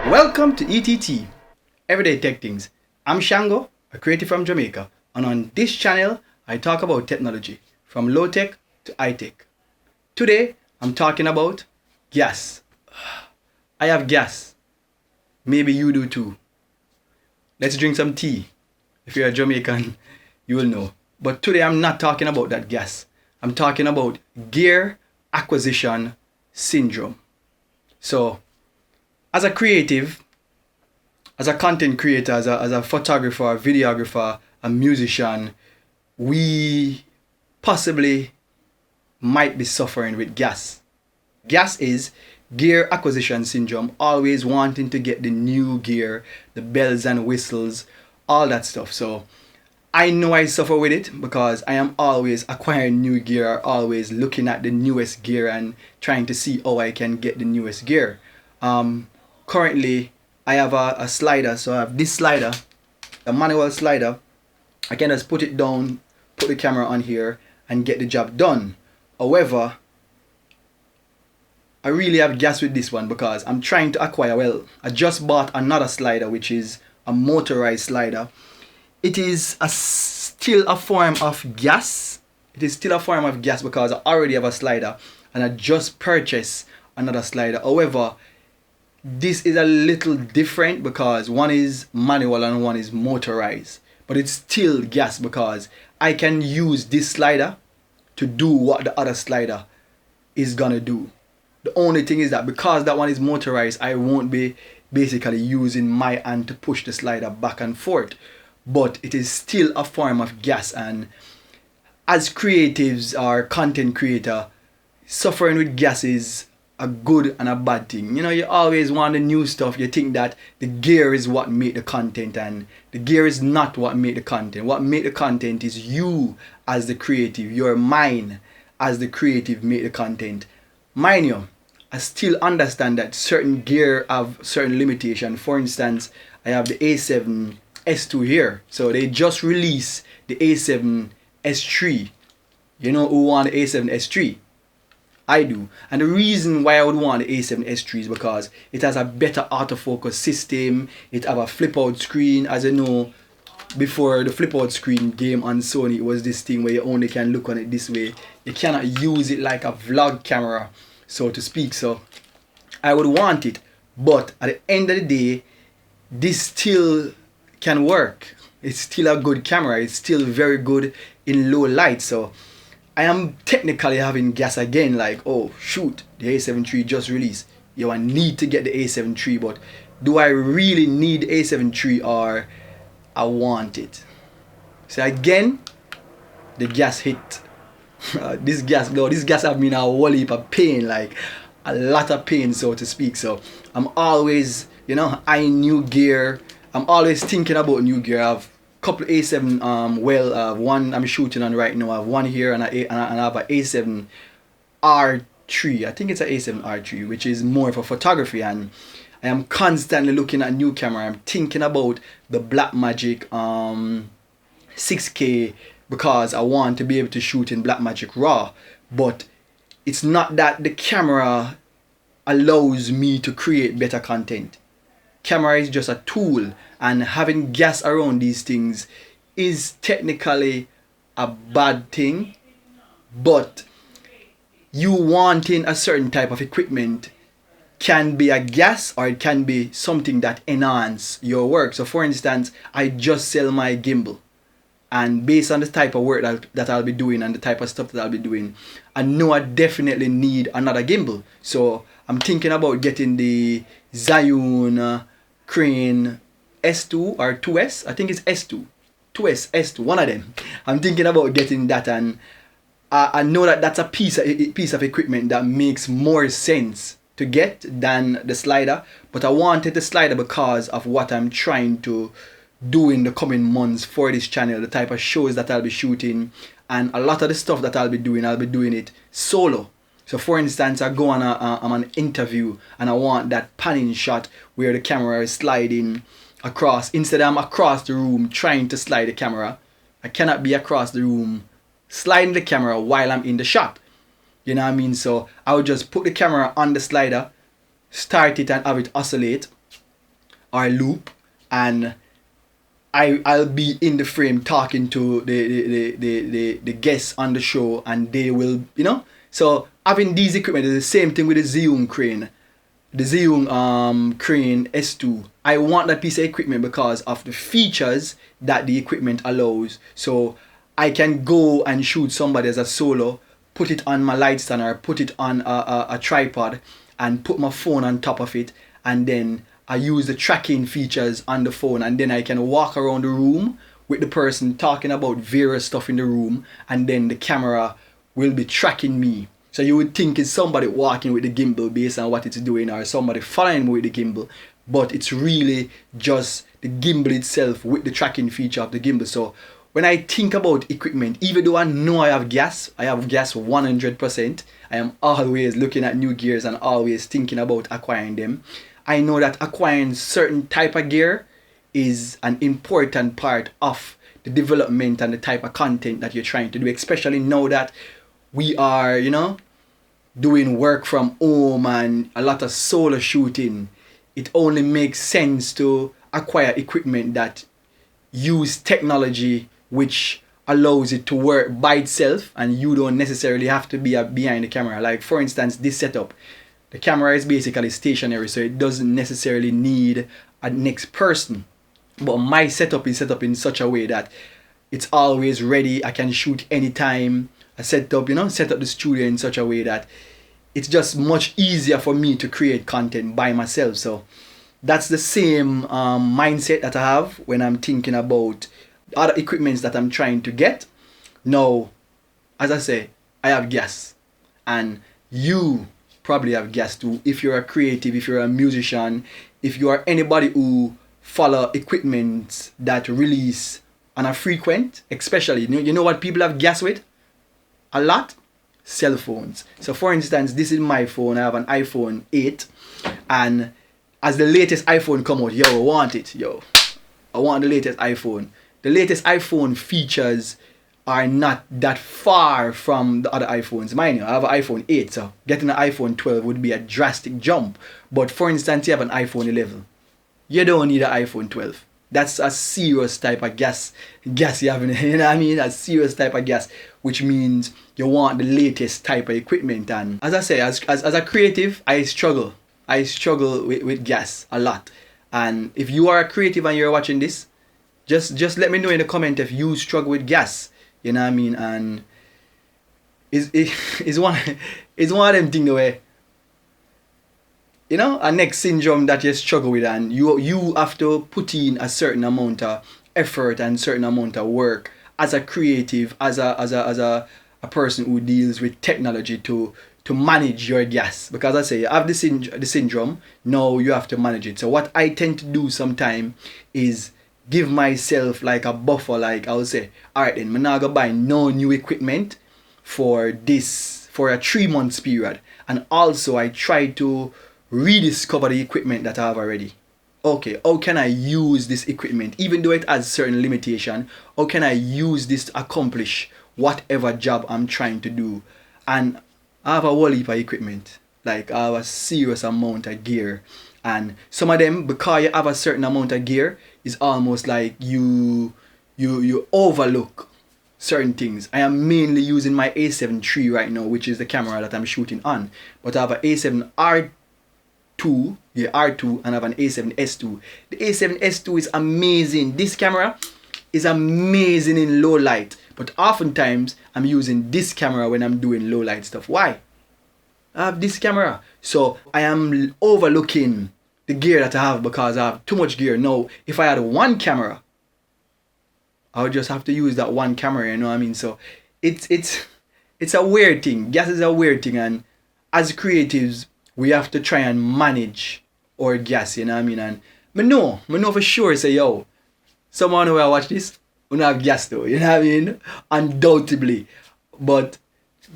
Welcome to ETT, Everyday Tech Things. I'm Shango, a creative from Jamaica, and on this channel, I talk about technology, from low tech to high tech. Today, I'm talking about gas. I have gas. Maybe you do too. Let's drink some tea. If you're a Jamaican, you will know. But today, I'm not talking about that gas. I'm talking about gear acquisition syndrome. So, as a creative, as a content creator, as a photographer, a videographer, a musician, we possibly might be suffering with gas. Gas is gear acquisition syndrome, always wanting to get the new gear, the bells and whistles, all that stuff. So I know I suffer with it because I am always acquiring new gear, always looking at the newest gear and trying to see how I can get the newest gear. Currently, I have a slider, so I have this slider, a manual slider. I can just put it down, put the camera on here, and get the job done. However, I really have gas with this one because I'm trying to acquire, I just bought another slider, which is a motorized slider. It is still a form of gas. It is still a form of gas because I already have a slider, and I just purchased another slider. However, this is a little different because one is manual and one is motorized, but it's still gas because I can use this slider to do what the other slider is gonna do. The only thing is that because that one is motorized, I won't be basically using my hand to push the slider back and forth, but it is still a form of gas. And as creatives or content creator, suffering with gas is a good and a bad thing. You know, you always want the new stuff. You think that the gear is what make the content, and the gear is not what make the content. What make the content is you as the creative. Your mind as the creative make the content. Mind you, I still understand that certain gear have certain limitation. For instance, I have the A7 S2 here. So they just released the A7 S3. You know who want the A7 S3? I do. And the reason why I would want the A7 S3 is because it has a better autofocus system. It have a flip out screen. As you know, before the flip out screen game on Sony, it was this thing where you only can look on it this way. You cannot use it like a vlog camera, so to speak. So I would want it. But at the end of the day, this still can work. It's still a good camera. It's still very good in low light. So I am technically having gas again, like, oh shoot, the A7 III just released. Yo, I need to get the A7 III, but do I really need the A7 III or I want it? So again, the gas hit. This gas have me in a whole heap of pain, like a lot of pain, so to speak. So I'm always, eyeing new gear. I'm always thinking about new gear. I have couple A7 one I'm shooting on right now. I have one here and I have an A7 R3. I think it's an A7 R3, which is more for photography, and I am constantly looking at new camera. I'm thinking about the Blackmagic 6K because I want to be able to shoot in Blackmagic RAW, but it's not that the camera allows me to create better content. Camera is just a tool, and having gas around these things is technically a bad thing, but you wanting a certain type of equipment can be a gas or it can be something that enhance your work. So for instance, I just sell my gimbal, and based on the type of work that I'll be doing and the type of stuff that I'll be doing, I know I definitely need another gimbal. So I'm thinking about getting the Zhiyun Crane S2 or 2S. I think it's S2. 2S, S2, one of them. I'm thinking about getting that, and I know that that's a piece of equipment that makes more sense to get than the slider. But I wanted the slider because of what I'm trying to do in the coming months for this channel, the type of shows that I'll be shooting, and a lot of the stuff that I'll be doing it solo. So for instance, I go on an interview and I want that panning shot where the camera is sliding across. Instead, I'm across the room trying to slide the camera. I cannot be across the room sliding the camera while I'm in the shot. You know what I mean? So I would just put the camera on the slider, start it and have it oscillate or loop, and I'll be in the frame talking to the guests on the show, and they will, you know. So having these equipment is the same thing with the Zoom crane. The Zoom crane S2. I want that piece of equipment because of the features that the equipment allows. So I can go and shoot somebody as a solo, put it on my light stand or put it on a tripod and put my phone on top of it, and then I use the tracking features on the phone, and then I can walk around the room with the person talking about various stuff in the room, and then the camera will be tracking me. So you would think it's somebody walking with the gimbal based on what it's doing, or somebody following me with the gimbal, but it's really just the gimbal itself with the tracking feature of the gimbal. So when I think about equipment, even though I know I have gas 100%, I am always looking at new gears and always thinking about acquiring them. I know that acquiring certain type of gear is an important part of the development and the type of content that you're trying to do, especially now that we are, you know, doing work from home and a lot of solo shooting. It only makes sense to acquire equipment that use technology which allows it to work by itself, and you don't necessarily have to be behind the camera. Like for instance, this setup. The camera is basically stationary, so it doesn't necessarily need a next person. But my setup is set up in such a way that it's always ready. I can shoot anytime. I set up the studio in such a way that it's just much easier for me to create content by myself. So that's the same mindset that I have when I'm thinking about other equipments that I'm trying to get. Now, as I say, I have gas, and you probably have gas too. If you're a creative, if you're a musician, if you are anybody who follow equipment that release on a frequent, especially, you know what people have gas with a lot? Cell phones. So for instance, this is my phone. I have an iPhone 8, and as the latest iPhone come out, I want it. I want the latest iPhone. The latest iPhone features are not that far from the other iPhones. Mind you, I have an iPhone 8, so getting an iPhone 12 would be a drastic jump. But for instance, you have an iPhone 11. You don't need an iPhone 12. That's a serious type of gas you have in it, you know what I mean? A serious type of gas, which means you want the latest type of equipment. And as I say, as a creative, I struggle with gas a lot. And if you are a creative and you're watching this, just let me know in the comment if you struggle with gas. You know what I mean? And it's one of them things where, you know, a neck syndrome that you struggle with, and you have to put in a certain amount of effort and certain amount of work as a creative, as a person who deals with technology to manage your gas. Because I say you have the syndrome, now you have to manage it. So what I tend to do sometimes is give myself like a buffer. Like I would say, alright then, I'm not gonna buy no new equipment for a 3 months period. And also I try to rediscover the equipment that I have already. Okay, how can I use this equipment? Even though it has certain limitation, how can I use this to accomplish whatever job I'm trying to do? And I have a whole heap of equipment. Like I have a serious amount of gear. And some of them, because you have a certain amount of gear, is almost like you overlook certain things. I am mainly using my A7 III right now, which is the camera that I'm shooting on. But I have an A7 R2, and I have an A7 S2. The A7 S2 is amazing. This camera is amazing in low light. But oftentimes, I'm using this camera when I'm doing low light stuff. Why? I have this camera. So I am overlooking the gear that I have because I have too much gear. Now, if I had one camera, I would just have to use that one camera, you know what I mean? So it's a weird thing. Gas is a weird thing, and as creatives, we have to try and manage our gas, you know what I mean? And I know for sure, say, yo, someone who will watch this will not have gas though, you know what I mean? Undoubtedly. But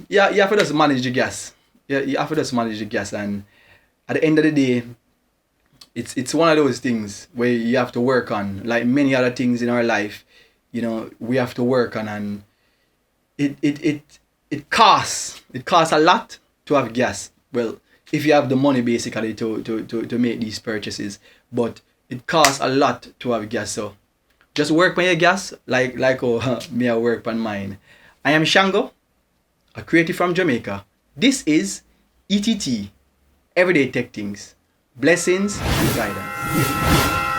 yeah, you have to just manage the gas. Yeah, you have to just manage the gas, and at the end of the day, it's one of those things where you have to work on, like many other things in our life, you know, we have to work on. And it costs a lot to have gas. Well, if you have the money basically to make these purchases, but it costs a lot to have gas. So just work on your gas like oh me I work on mine. I am Shango, a creative from Jamaica. This is ETT, Everyday Tech Things. Blessings and guidance.